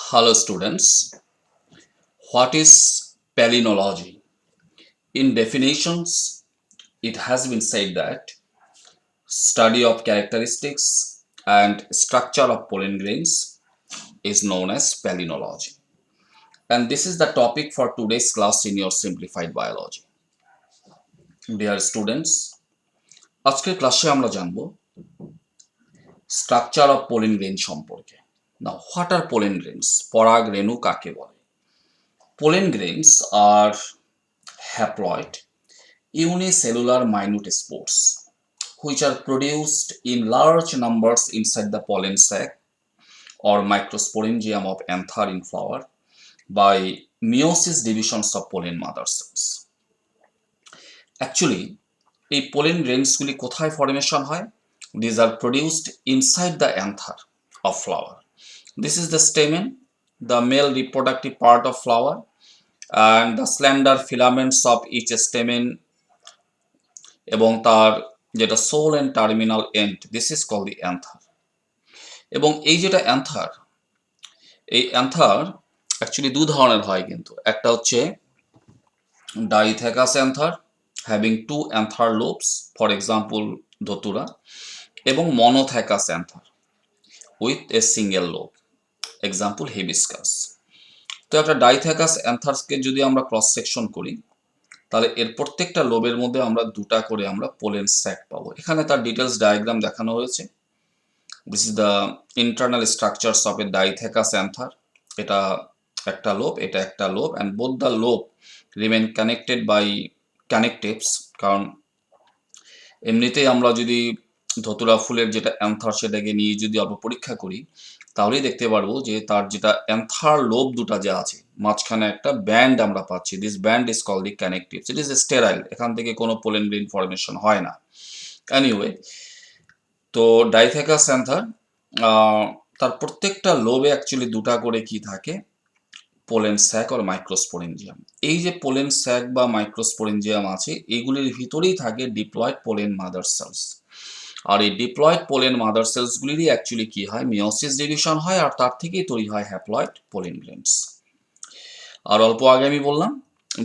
Hello students, what is palynology? In definitions, it has been said that study of characteristics and structure of pollen grains is known as palynology. And this is the topic for today's class in your simplified biology. Dear students, আজকের ক্লাসে আমরা জানব structure of pollen grain সম্পর্কে। Now, what are pollen grains? পরাগ রেণু কাকে বলে? Pollen grains are haploid unicellular minute spores which are produced in large numbers inside the pollen sac or microsporangium of anther in flower by meiosis divisions of pollen mother cells. Actually, এই pollen grains গুলি কোথায় formation হয়? These are produced inside the anther of flower. This is the stamen, the male reproductive part of flower, and the slender filaments of each stamen এবং তার যেটা sole end terminal end, this is called the anther. এবং এই যেটা another, এই another actually দু ধরনের হয়, কিন্তু একটা হচ্ছে dithecous anther having two anther lobes, for example datura, এবং monothecous anther with a single lobe, example hibiscus. তো একটা ডাইথ্যাকাস অ্যান্থারকে যদি আমরা ক্রস সেকশন করি, তাহলে এর প্রত্যেকটা লোবের মধ্যে আমরা দুটা করে আমরা পোলেন স্যাক পাবো। এখানে তার ডিটেলস ডায়াগ্রাম দেখানো হয়েছে। This is the internal structures of a dithecous anther. এটা একটা লোব, এটা একটা lobe, and both the lobe remain connected by connectives. কারণ এমনিতেই আমরা যদি ধতুরা ফুলের যেটা অ্যান্থার সেটাকে নিয়ে যদি অল্প পরীক্ষা করি, তাহলেই দেখতে পারবো যে তার যেটা অ্যান্থার লোব দুটা যে আছে, মাঝখানে একটা ব্যান্ড আমরা পাচ্ছি। This band is called the connectives. It is sterile, এখান থেকে কোনো পোলেন গ্রেন ফর্মেশন হয় না। এনিওয়ে, তো ডাইথেকাস অ্যান্থার তার প্রত্যেকটা লোবে অ্যাকচুয়ালি দুটা করে কি থাকে, পোলেন স্যাক আর মাইক্রোস্পোরেঞ্জিয়াম। এই যে পোলেন স্যাক বা মাইক্রোস্পোরেঞ্জিয়াম আছে, এগুলির ভিতরেই থাকে ডিপ্লয়েড পোলেন মাদার সেলস। আর এই ডিপ্লয়েড পোলেন মাদার সেলসগুলিরই অ্যাকচুয়ালি কি হয়, মিওসিস ডিভিশন হয়, আর তার থেকেই তৈরি হয় হ্যাপ্লয়েড পোলেন গ্রেনস। আর অল্প আগে আমি বললাম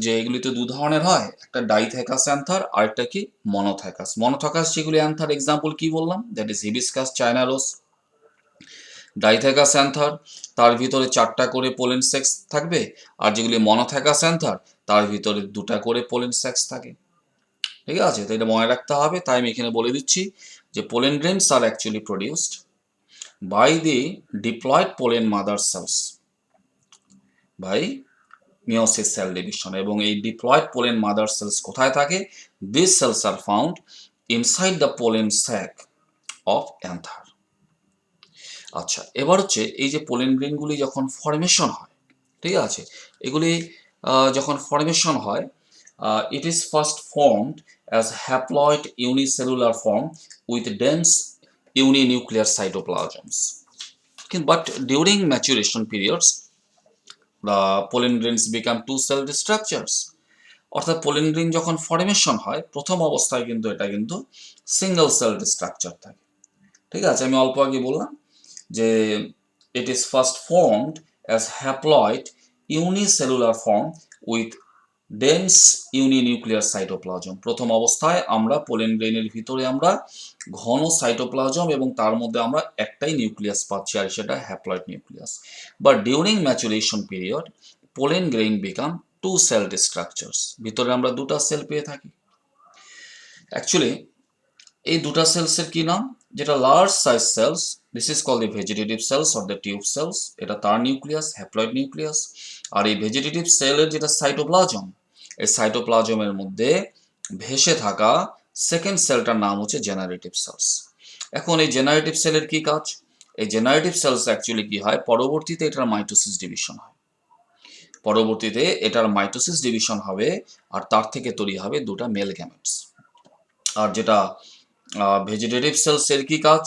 যে এগুলিতে দু ধরনের হয়, একটা ডাইথ্যাকাস অ্যান্থার আর একটা কি মনোথ্যাকাস। মনোথ্যাকাস যেগুলি অ্যান্থার, এক্সাম্পল কি বললাম, that is hibiscus, China rose. Dithecous anther, তার ভিতরে চারটা করে পোলেন সেক্স থাকবে, আর যেগুলি মনোথ্যাকাস অ্যান্থার, তার ভিতরে দুটা করে পোলেন সেক্স থাকে। ঠিক আছে, তো এটা মনে রাখতে হবে। তাই আমি এখানে বলে দিচ্ছি যে pollen grains are actually produced by the diploid pollen mother cells by meiosis cell division. এবং এই ডিপ্লয়েড পোলেন মাদার সেলস কোথায় থাকে? This cells are found inside the pollen sac of anther. আচ্ছা, এবার হচ্ছে এই যে পোলেন গ্রেনগুলি যখন ফর্মেশন হয়, ঠিক আছে, এগুলি যখন ফর্মেশন হয়, it is first formed as haploid unicellular form with dense uninuclear cytoplasms. But during maturation periods, the pollen grains become two celled structures. অর্থাৎ পোলেন গ্রেন যখন ফর্মেশন হয়, প্রথম অবস্থায় কিন্তু এটা কিন্তু সিঙ্গেল সেলড স্ট্রাকচার থাকে। ঠিক আছে, আমি অল্প আগে বললাম যে it is first formed as haploid unicellular form with dense uninuclear cytoplasm. প্রথম অবস্থায় আমরা পোলেন গ্রেনের ভিতরে আমরা ঘন সাইটোপ্লাজম এবং তার মধ্যে আমরা একটাই নিউক্লিয়াস পাচ্ছি, আর সেটা haploid nucleus. But during maturation period pollen grain become two celled structures. ভিতরে আমরা দুটা সেল পেয়ে থাকি। অ্যাকচুয়ালি এই দুটা সেলসের কি নাম? যেটা large size cells, this is called the vegetative cells or the tube cells, এটা তার নিউক্লিয়াস, হ্যাপ্লয়েড নিউক্লিয়াস। আর এই ভেজিটেটিভ সেলের যেটা সাইটোপ্লাজম, এই সাইটোপ্লাজমের মধ্যে ভেসে থাকা সেকেন্ড সেলটার নাম হচ্ছে জেনারেটিভ সেলস। এখন এই জেনারেটিভ সেলের কি কাজ? এই জেনারেটিভ সেলস অ্যাকচুয়ালি কি হয়, পরবর্তীতে এটার মাইটোসিস ডিভিশন হয়। পরবর্তীতে এটার মাইটোসিস ডিভিশন হবে, আর তার থেকে তৈরি হবে দুটা মেল গ্যামেটস। আর যেটা ভেজিটেটিভ সেলসের কি কাজ?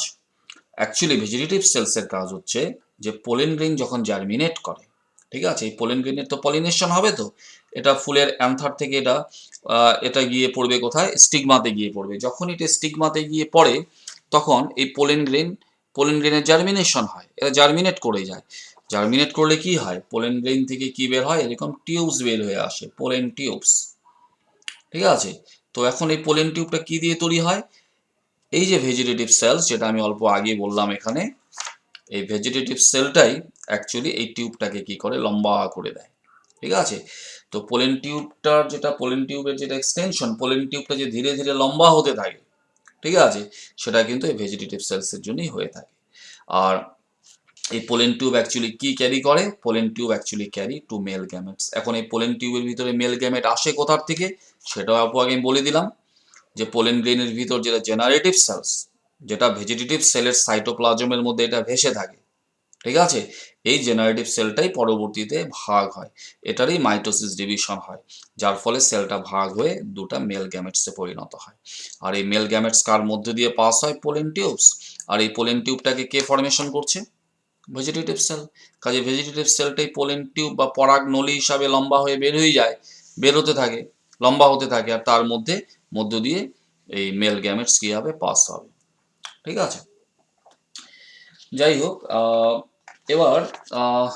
অ্যাকচুয়ালি ভেজিটেটিভ সেলসের কাজ হচ্ছে যে পোলেন গ্রেন যখন জার্মিনেট করে, ঠিক আছে, এই পোলেন গ্রেনের তো পলিনেশন হবে, তো এটা ফুলের অ্যান্থার থেকে এটা গিয়ে পড়বে কোথায়? স্টিগমাতে গিয়ে পড়বে। যখন এটা স্টিগমাতে গিয়ে পড়ে, তখন এই পোলেন গ্রেন পোলেন গ্রেনের জার্মিনেশন হয়, এরা জার্মিনেট করে যায়। জার্মিনেট করলে কি হয়, পোলেন গ্রেন থেকে কি বের হয়, এরকম টিউবস বের হয়ে আসে, পোলেন টিউবস। ঠিক আছে, তো এখন এই পোলেন টিউবটা কি দিয়ে তৈরি হয়, এই যে ভেজিটেটিভ সেলস যেটা আমি অল্প আগে বললাম এখানে, এই ভেজিটেটিভ সেলটাই অ্যাকচুয়ালি এই টিউবটাকে কি করে, লম্বা করে দেয়। ঠিক আছে, তো পোলেন টিউবটার যেটা, পোলেন টিউবের যেটা এক্সটেনশন, পোলেন টিউবটা যে ধীরে ধীরে লম্বা হতে থাকে, ঠিক আছে, সেটা কিন্তু এই ভেজিটেটিভ সেলসের জন্যই হয়ে থাকে। আর এই পোলেন টিউব অ্যাকচুয়ালি কি ক্যারি করে, pollen tube actually carry two mail gametes. এখন এই পোলেন টিউবের ভিতরে মেল গ্যামেট আসে কোথার থেকে, সেটাও আপু আগে আমি বলে দিলাম, যে পোলেন গ্রেনের ভিতর যেটা জেনারেটিভ সেলস, যেটা ভেজিটেটিভ সেলের সাইটোপ্লাজমের মধ্যে এটা ভেসে থাকে। ঠিক আছে, এই জেনারেটিভ সেলটাই পরবর্তীতে ভাগ হয়, এটারই মাইটোসিস ডিভিশন হয়, যার ফলে সেলটা ভাগ হয়ে দুটা মেল গ্যামেটসে পরিণত হয়। আর এই মেল গ্যামেটস কার মধ্যে দিয়ে পাস হয়, পোলেন টিউবস। আর এই পোলেন টিউবটাকে কে ফরমেশন করছে, ভেজিটেটিভ সেল। কাজে ভেজিটেটিভ সেলটাই পোলেন টিউব বা পরাগ নলী হিসাবে লম্বা হয়ে বের হয়ে যায়, বের হতে থাকে, লম্বা হতে থাকে, আর তার মধ্য দিয়ে এই মেল গ্যামেটস কি হবে, পাস হবে। ঠিক আছে, যাই হোক, এবার আহ,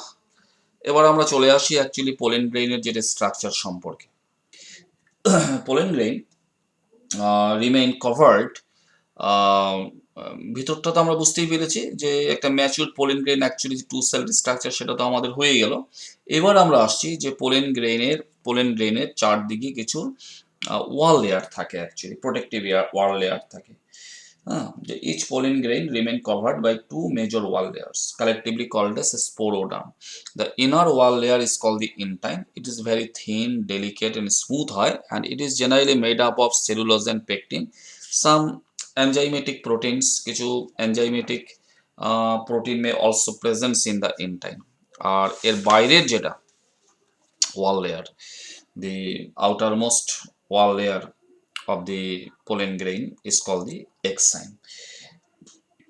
এবার আমরা চলে আসি অ্যাকচুয়ালি পোলেন গ্রেইনের যেটা স্ট্রাকচার সম্পর্কে। পোলেন গ্রেইন রিমেইন কভার্ড, ভিতরটা তো আমরা বুঝতেই পেরেছি যে একটা mature pollen grain actually two cell structure, সেটা তো আমাদের হয়ে গেল। এবার আমরা আসছি যে পোলেন গ্রেইনের চারদিকে কিছু ওয়াল লেয়ার থাকে, অ্যাকচুয়ালি প্রোটেক্টিভ ওয়াল লেয়ার থাকে। The each pollen grain remain covered by two major wall layers, collectively called as sporoderm. The inner wall layer is called the intine. It is very thin, delicate, and smooth high, and it is generally made up of cellulose and pectin. Some enzymatic proteins, কিছু enzymatic protein may also presence in the intine. আর এর বাইরের যেটা wall layer, the outermost wall layer of the pollen grain is called the exine.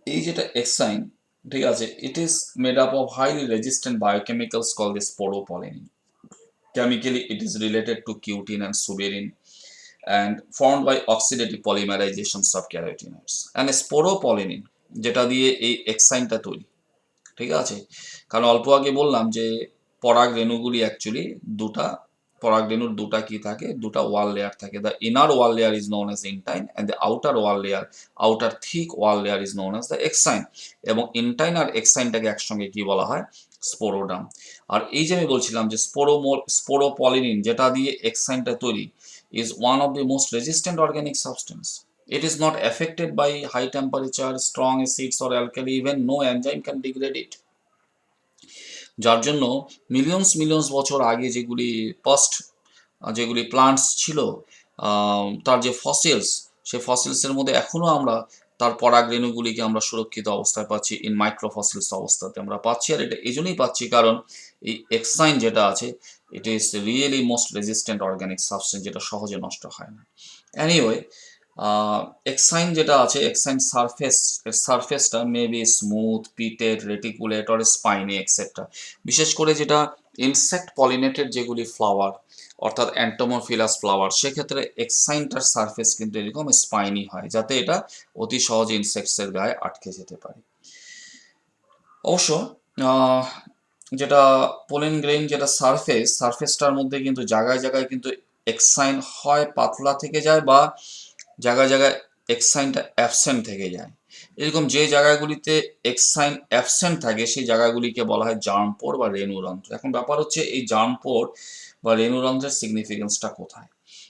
এই যেটা exine, ঠিক আছে, it is made up of highly resistant biochemicals call the sporopollenin. Chemically, it is related to cutin and suberin and formed by oxidative polymerizations of carotenoids. And sporopollenin যেটা দিয়ে এই এক্সাইনটা তৈরি, ঠিক আছে, কারণ অল্প আগে বললাম যে পরাগ রেণুগুলি অ্যাকচুয়ালি দুটা, পরাগ রেণুর দুটা কি থাকে, দুটা ওয়াল লেয়ার থাকে। The inner wall layer is known as intine and the outer wall layer, outer thick wall layer is known as the exine. এবং ইনটাইন আর এক্সাইনটাকে একসঙ্গে কি বলা হয়, স্পোরোডাম। আর এই যে আমি বলছিলাম যে স্পোরোপলিনিন যেটা দিয়ে এক্সাইনটা তৈরি, is one of the most resistant organic substance. It is not affected by high temperature, strong acids or alkali, even no enzyme can degrade it. যার জন্য মিলিয়ন্স বছর আগে যেগুলি প্লান্টস ছিল, তার যে ফসিলস, সেই ফসিলসের মধ্যে এখনো আমরা তার পরাগ রেণুগুলিকে আমরা সুরক্ষিত অবস্থায় পাচ্ছি, ইন মাইক্রোফসিলস অবস্থাতে আমরা পাচ্ছি। আর এটা এই জন্যই পাচ্ছি কারণ এই এক্সাইন যেটা আছে, it is really most resistant organic substance, যেটা সহজে নষ্ট হয় না। এনিওয়ে, এক্সাইন যেটা আছে, এক্সাইন সারফেসটা may be smooth, pitted, reticulate or spiny etcetera. বিশেষ করে যেটা ইনসেক্ট পলিনেটেড যেগুলি ফ্লাওয়ার, অর্থাৎ অ্যান্টোমোফিলাস ফ্লাওয়ার, সেক্ষেত্রে এক্সাইনটার সারফেস কিন্তু এরকম স্পাইনি হয়, যাতে এটা অতি সহজে ইনসেক্টসের গায়ে আটকে যেতে পারে। অবশ্য যেটা পোলেন গ্রেইন যেটা সারফেসটার মধ্যে কিন্তু জায়গায় জায়গায় কিন্তু এক্সাইন হয় পাতলা থেকে যায়, বা জায়গায় জায়গায় এক্সাইনটা অ্যাবসেন্ট থেকে যায়। এরকম যে জায়গাগুলিতে এক্সাইন অ্যাবসেন্ট থাকে সেই জায়গাগুলিকে বলা হয় জার্মপোর বা রেণুরন্ধ্র। এখন ব্যাপার হচ্ছে এই জার্মপোর বা রেণুরন্ধ্রের সিগনিফিকেন্সটা কোথায়।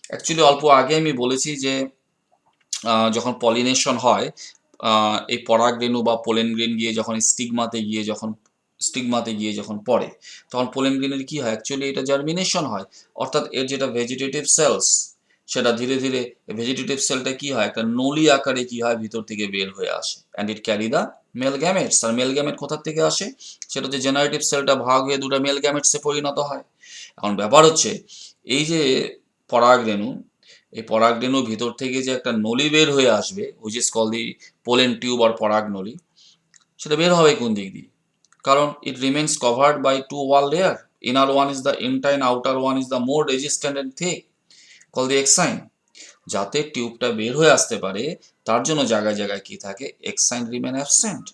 অ্যাকচুয়ালি অল্প আগে আমি বলেছি যে যখন পলিনেশন হয়, এই পরাগ রেণু বা পোলেন গ্রেন গিয়ে যখন স্টিগমাতে গিয়ে যখন পড়ে, তখন পোলেন গ্রেনের কি হয়, অ্যাকচুয়ালি এটা জার্মিনেশন হয়, অর্থাৎ এর যেটা ভেজিটেটিভ সেলস, সেটা ধীরে ধীরে ভেজিটেটিভ সেলটা কি হয়, একটা নলি আকারে কি হয়, ভিতর থেকে বের হয়ে আসে, and it carry the male gametes. আর মেল গ্যামেট কোথা থেকে আসে, সেটা হচ্ছে জেনারেটিভ সেলটা ভাগ হয়ে দুটো মেল গ্যামেটসে পরিণত হয়। এখন ব্যাপার হচ্ছে এই যে পরাগ রেণু, এই পরাগ রেণুর ভিতর থেকে যে একটা নলি বের হয়ে আসবে, which is call the pollen tube আর পরাগ নলি, সেটা বের হবে কোন দিক দিয়ে, কারণ it remains covered by two wall layer, inner one is the intine, outer one is the more resistant and thick, call the exine. যাতে টিউবটা বের হয়ে আসতে পারে, তার জন্য জায়গায় জায়গায় কি থাকে, এক্সাইন রিমেন অ্যাবসেন্ট।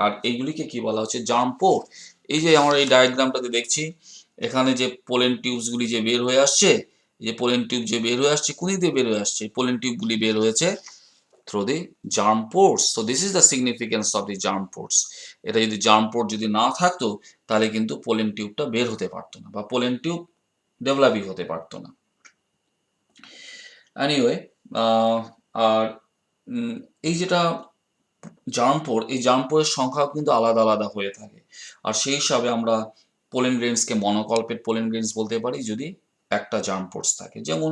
আর এইগুলিকে কি বলা হচ্ছে? জার্ম পোর। এই যে আমরা এই ডায়াগ্রামটাতে দেখছি, এখানে যে পোলেন টিউবসগুলি যে বের হয়ে আসছে, যে পোলেন টিউব যে বের হয়ে আসছে, কোন দিয়ে বের হয়ে আসছে? পোলেন টিউবগুলি বের হয়েছে through the germ pores. So this is the significance of the germ pores. এটা যদি জার্ম পোর যদি না থাকতো, তাহলে কিন্তু পোলেন টিউবটা বের হতে পারতো না, বা পোলেন টিউব ডেভেলপই হতে পারতো না। এনিওয়ে, আর এই যেটা জার্ম পোর, এই জার্ম পোরের সংখ্যাও কিন্তু আলাদা আলাদা হয়ে থাকে। আর সেই হিসাবে আমরা পোলেন গ্রেনসকে মনোকল্পেট পোলেন গ্রেনস বলতে পারি যদি একটা জার্ম পোর্স থাকে। যেমন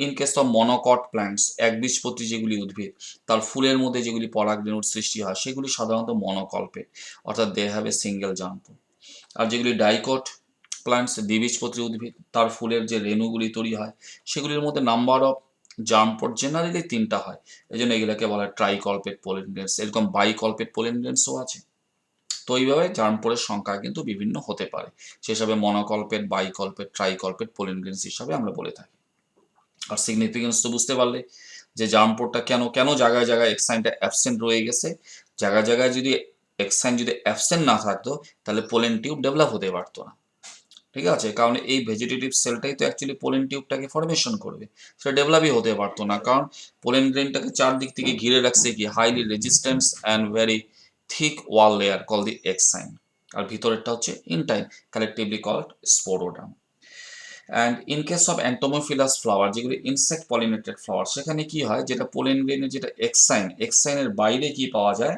in case of monocot plants, একবীজপত্রী যেগুলি উদ্ভিদ, তার ফুলের মধ্যে যেগুলি পরাগরেণুর সৃষ্টি হয়, সেগুলি সাধারণত মনোকল্পেট, অর্থাৎ they have a single germ pore. আর যেগুলি ডাইকট প্ল্যান্টস, দ্বিবীজপত্রী উদ্ভিদ, তার ফুলের যে রেণুগুলি তৈরি হয়, সেগুলির মধ্যে number of germ poor generally 3টা হয়। এই জন্য এগুলোকে বলা হয় ট্রাইকল্পেট পোলেন গ্রেনস। এরকম বাইকল্পেট পোলেন গ্রেনসও আছে। তো এইভাবে জার্ম পোরের সংখ্যা কিন্তু বিভিন্ন হতে পারে। সে হিসাবে মনোকল্পেট, বাইকল্পেট, ট্রাইকল্পেট পোলেন গ্রেনস হিসাবে আমরা বলে থাকি। আর সিগনিফিকেন্স তো বুঝতে পারলে যে জার্ম পোরটা কেন কেন জায়গায় জায়গায় এক্সাইনটা অ্যাবসেন্ট রয়ে গেছে। জায়গায় জায়গায় যদি এক্সাইন যদি অ্যাবসেন্ট না থাকতো, তাহলে পোলেন টিউব ডেভেলপ হতে পারতো না। ঠিক আছে, কারণ এই ভেজিটেটিভ সেলটাই তো অ্যাকচুয়ালি পোলেন টিউবটাকে ফরমেশন করবে, সেটা ডেভেলপই হতে পারতো না, কারণ পোলেন গ্রেনটাকে চারদিক থেকে ঘিরে রাখছে কি highly resistance and very thick wall layer call the exine. আর ভিতরেরটা হচ্ছে intine, collectively called sporoderm. And in case of entomophilous flower, যেগুলি ইনসেক্ট পলিনেটেড ফ্লাওয়ার, সেখানে কি হয়, যেটা পোলেন গ্রেনের যেটা এক্সাইন, এক্সাইনের বাইরে কি পাওয়া যায়?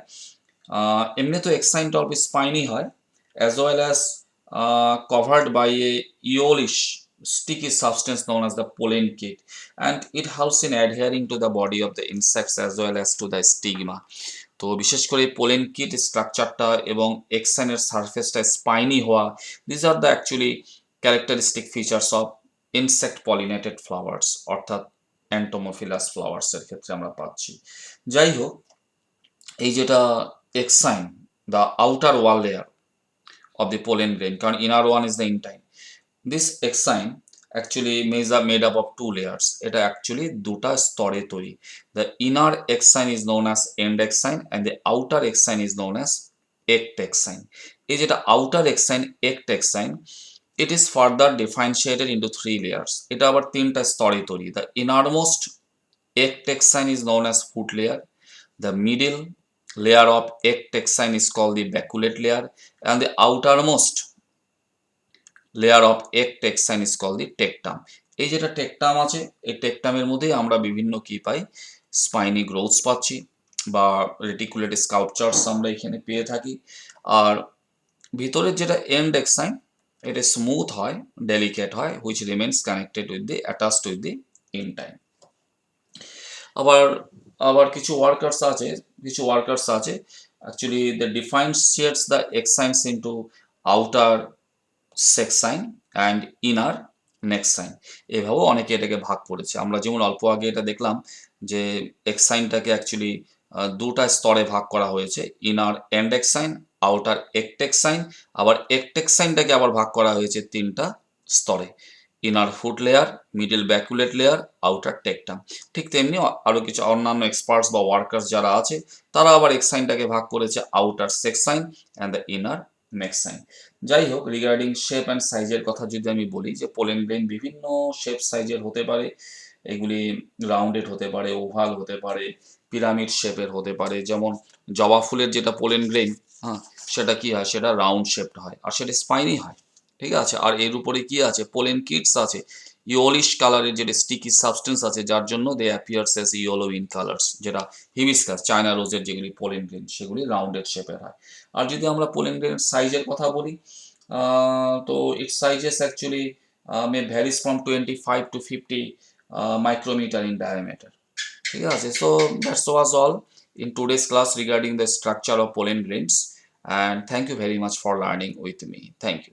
এমনি তো এক্সাইনটা অল্প স্পাইনি হয়, as well as covered by a yellowish sticky substance known as the pollen kit, and it helps in adhering to the body of the insects as well as to the stigma. তো বিশেষ করে pollen kit স্ট্রাকচারটা এবং এক্সাইনের সারফেসটা spiny হওয়া, this are the actually characteristic features of insect pollinated flowers, অর্থাৎ অ্যান্টোমোফিলাস ফ্লাওয়ার্সের ক্ষেত্রে আমরা পাচ্ছি। যাই হোক, এই যেটা exine, the outer wall layer of the pollen grain, কারণ inner one is the intine. This exine actually made up of two layers. এটা actually দুটা স্তরে তৈরি। The inner exine is known as end exine and the outer exine is known as ect exine. এই যেটা outer exine, ect exine, it is further differentiated into three layers. এটা আবার তিনটা স্তরে তৈরি। The innermost ect exine is known as foot layer. The middle layer of ect exine is called the baculate layer, and the outermost layer of ect exine is called the tectum. এই যেটা tectum আছে, এই টেকটামের মধ্যেই আমরা বিভিন্ন কি পাই, spiny গ্রোথস পাচ্ছি, বা রেটিকুলেট স্কাল্পচার্স আমরা এখানে পেয়ে থাকি। আর ভিতরের যেটা এন্ড এক্সাইন, এটা স্মুথ হয়, ডেলিকেট হয়, which remains connected with the attached with the intine. আবার আবার কিছু ওয়ার্কার্স আছে actually the defined shades the exines into outer sexine and inner nexine. এভাবেও অনেকে এটাকে ভাগ করেছে। আমরা যেমন অল্প আগে এটা দেখলাম যে এক্সাইনটাকে অ্যাকচুয়ালি দুটা স্তরে ভাগ করা হয়েছে, inner endexine, outer ectexine. আবার একটেক্সাইনটাকে আবার ভাগ করা হয়েছে তিনটা স্তরে, inner foot layer, middle baculate layer, outer tectum. ঠিক তেমনি আরও কিছু অন্যান্য এক্সপার্টস বা ওয়ার্কার্স যারা আছে, তারা আবার এক্সাইনটাকে ভাগ করেছে outer sexine and the inner নেক্সাইন। যাই হোক, রিগার্ডিং শেপ অ্যান্ড সাইজের কথা যদি আমি বলি, যে পোলেন গ্রেন বিভিন্ন শেপ সাইজের হতে পারে। এগুলি রাউন্ডেড হতে পারে, ওভাল হতে পারে, পিরামিড শেপের হতে পারে। যেমন জবা ফুলের যেটা পোলেন গ্রেন, হ্যাঁ, সেটা কি হয়, সেটা রাউন্ড শেপড হয় আর সেটা স্পাইনি হয়। ঠিক আছে, আর এর উপরে কি আছে, পোলেন কিটস আছে, ইয়োলিশ কালারের যেটা স্টিকি সাবস্টেন্স আছে, যার জন্য they appears as yellow in colours, যেটা হিবিস্কাস, চায়না রোজের যেগুলি পোলেন গ্রেন, সেগুলি রাউন্ডেড শেপের হয়। আর যদি আমরা পোলেন গ্রেন সাইজের কথা বলি, তো it's sizes actually May varies from 25 to 50 micrometer in diameter. ঠিক আছে, so that was all in today's class regarding the structure of pollen grains, and thank you very much for learning with me. Thank you.